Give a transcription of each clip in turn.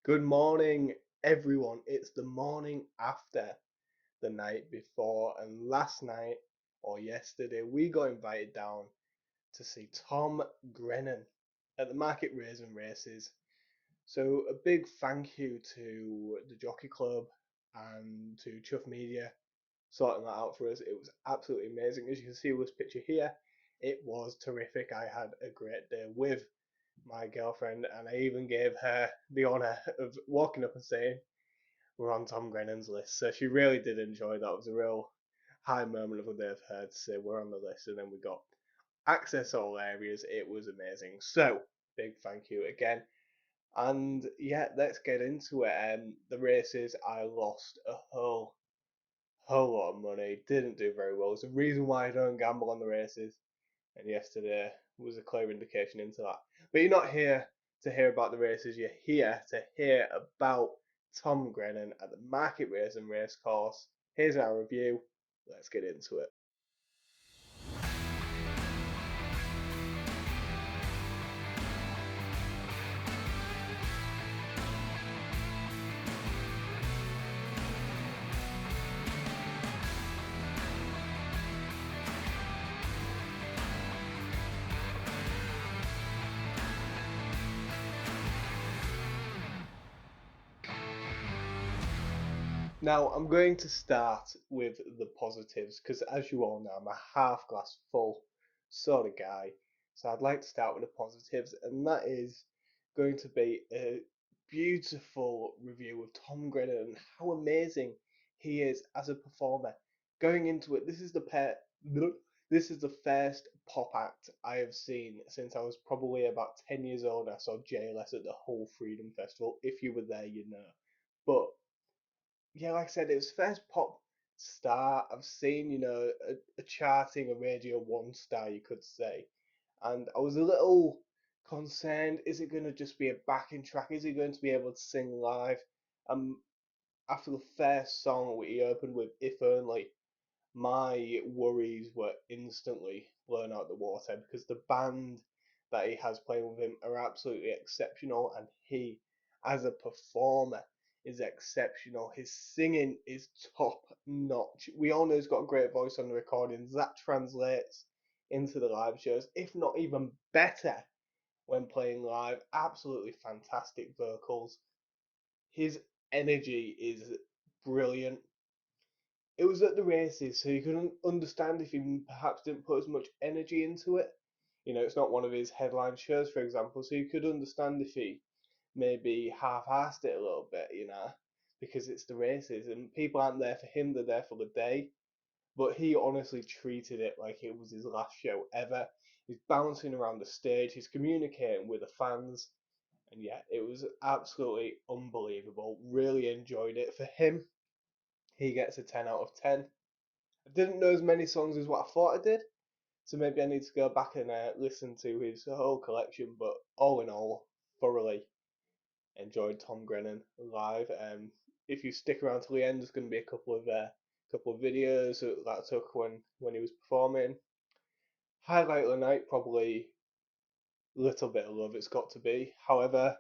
Good morning, everyone. It's the morning after the night before, and last night or yesterday, we got invited down to see Tom Grennan at the Market Rasen races. So, a big thank you to the Jockey Club and to Chuff Media sorting that out for us. It was absolutely amazing. As you can see with this picture here, it was terrific. I had a great day with my girlfriend, and I even gave her the honour of walking up and saying, "We're on Tom Grennan's list." So she really did enjoy that. It was a real high moment of the day for her to say, "We're on the list," and then we got access to all areas. It was amazing. So, big thank you again. And yeah, let's get into it. The races, I lost a whole lot of money. Didn't do very well. There's a reason why I don't gamble on the races, and yesterday was a clear indication into that. But you're not here to hear about the races, you're here to hear about Tom Grennan at the Market Rasen Racecourse. Here's our review. Let's get into it. Now, I'm going to start with the positives because, as you all know, I'm a half glass full sort of guy. So, I'd like to start with the positives, and that is going to be a beautiful review of Tom Grennan and how amazing he is as a performer. Going into it, this is the first pop act I have seen since I was probably about 10 years old. I saw JLS at the Whole Freedom Festival. If you were there, you know. But yeah, like I said, it was first pop star I've seen, a charting, a Radio 1 star, you could say. And I was a little concerned, is it going to just be a backing track? Is he going to be able to sing live? Um, After the first song he opened with If Only, my worries were instantly blown out the water because the band that he has playing with him are absolutely exceptional, and he, as a performer, is exceptional. His singing is top notch. We all know he's got a great voice on the recordings. That translates into the live shows, if not even better when playing live. Absolutely fantastic vocals. His energy is brilliant. It was at the races, so you could understand if he perhaps didn't put as much energy into it. It's not one of his headline shows, for example, so you could understand if he maybe half-assed it a little bit, because it's the races and people aren't there for him, they're there for the day. But he honestly treated it like it was his last show ever. He's bouncing around the stage, he's communicating with the fans, and yeah, it was absolutely unbelievable. Really enjoyed it. For him, he gets a 10 out of 10. I didn't know as many songs as what I thought I did, so maybe I need to go back and listen to his whole collection. But all in all, thoroughly enjoyed Tom Grennan live. If you stick around till the end, there's going to be a couple of videos that I took when he was performing. Highlight of the night, probably Little Bit of Love. It's got to be. However,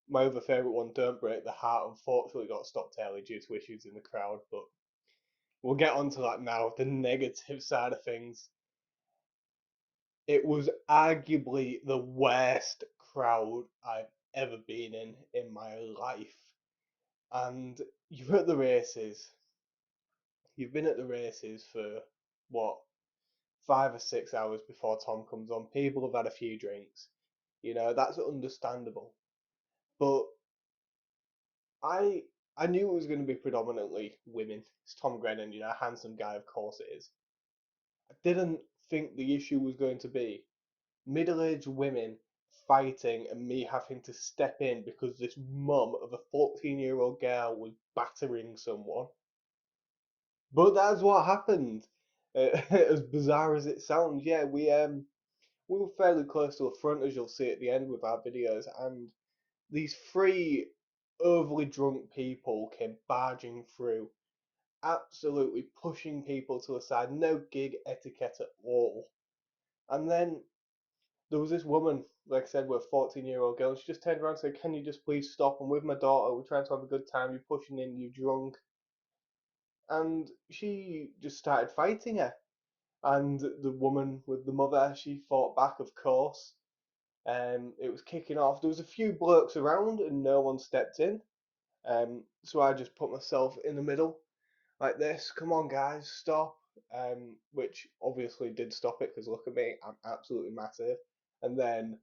my other favourite one, Don't Break the Heart, unfortunately got stopped early due to issues in the crowd. But we'll get onto that now. The negative side of things. It was arguably the worst crowd I've ever been in my life. And you're at the races. You've been at the races for what, 5 or 6 hours before Tom comes on. People have had a few drinks. That's understandable. But I I knew it was going to be predominantly women. It's Tom Grennan, a handsome guy, of course it is. I didn't think the issue was going to be middle-aged women fighting and me having to step in because this mum of a 14-year-old girl was battering someone. But that's what happened. As bizarre as it sounds, yeah, we were fairly close to the front, as you'll see at the end with our videos, and these three overly drunk people came barging through, absolutely pushing people to the side, no gig etiquette at all. And then there was this woman. like I said, we're a 14-year-old girl. She just turned around and said, "Can you just please stop? I'm with my daughter. We're trying to have a good time. You're pushing in. You're drunk." And she just started fighting her. And the woman with the mother, she fought back, of course. It was kicking off. There was a few blokes around, and no one stepped in. So I just put myself in the middle, like this. Come on, guys, stop. Which obviously did stop it because look at me, I'm absolutely massive. And then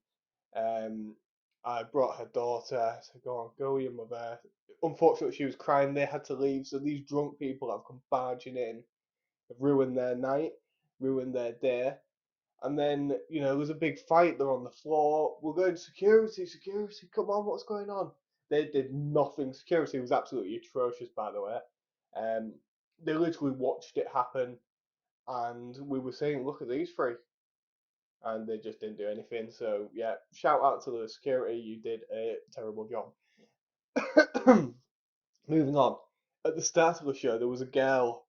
um, I brought her daughter. I said, "Go on, go with your mother." Unfortunately, she was crying. They had to leave, so these drunk people have come barging in, have ruined their night, ruined their day. And then, there's a big fight. They're on the floor. We're going, "Security, security, come on, what's going on?" They did nothing. Security was absolutely atrocious, by the way. Um, they literally watched it happen, and we were saying, "Look at these three," and they just didn't do anything. So yeah, shout out to the security. You did a terrible job. Moving on. At the start of the show, there was a girl,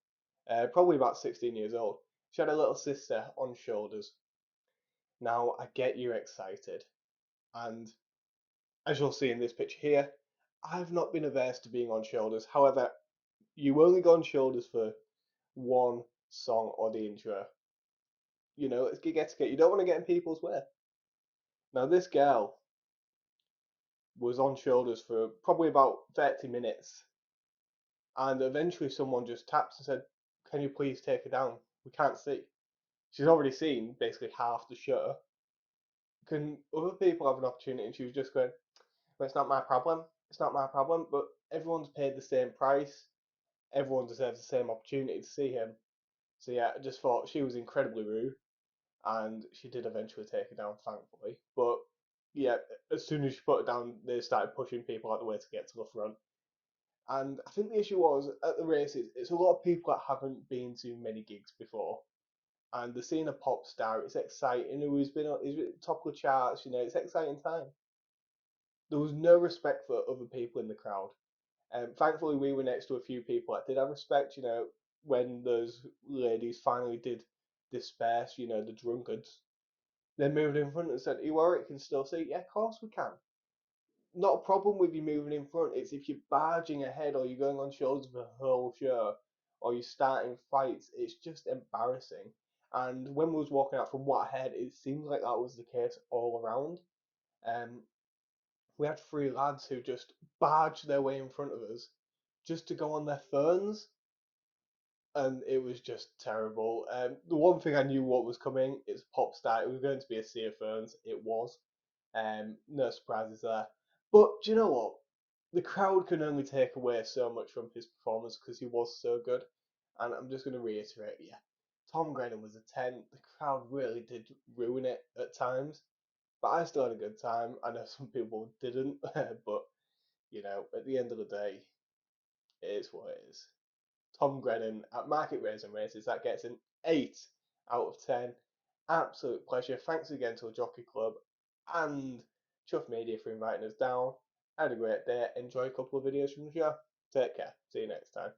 probably about 16 years old. She had a little sister on shoulders. Now, I get you excited, and as you'll see in this picture here, I've not been averse to being on shoulders. However, you only go on shoulders for one song or the intro. Let's get to get. You don't want to get in people's way. Now, this girl was on shoulders for probably about 30 minutes, and eventually someone just taps and said, "Can you please take her down? We can't see." She's already seen basically half the show. Can other people have an opportunity? And she was just going, "Well, it's not my problem. It's not my problem." But everyone's paid the same price. Everyone deserves the same opportunity to see him. So yeah, I just thought she was incredibly rude, and she did eventually take her down, thankfully. But yeah, as soon as she put her down, they started pushing people out the way to get to the front. And I think the issue was at the races, it's a lot of people that haven't been to many gigs before, and they're seeing a pop star. It's exciting. Who's been on, is top of the charts? It's exciting time. There was no respect for other people in the crowd. Thankfully, we were next to a few people that did have respect. When those ladies finally did disperse, the drunkards, they moved in front and said, "Are you alright? You can still see." Yeah, of course we can. Not a problem with you moving in front. It's if you're barging ahead or you're going on shoulders for the whole show or you're starting fights, it's just embarrassing. And when we was walking out from what I heard, it seems like that was the case all around. Um, we had three lads who just barged their way in front of us just to go on their phones, and it was just terrible. The one thing I knew what was coming is pop star. It was going to be a sea of ferns. It was. No surprises there. But do you know what? The crowd can only take away so much from his performance because he was so good. And I'm just going to reiterate, yeah, Tom Grennan was a 10. The crowd really did ruin it at times, but I still had a good time. I know some people didn't, but at the end of the day, it is what it is. Tom Grennan at Market Rasen Races, that gets an 8 out of 10. Absolute pleasure. Thanks again to the Jockey Club and Chuff Media for inviting us down. I had a great day. Enjoy a couple of videos from the show. Take care. See you next time.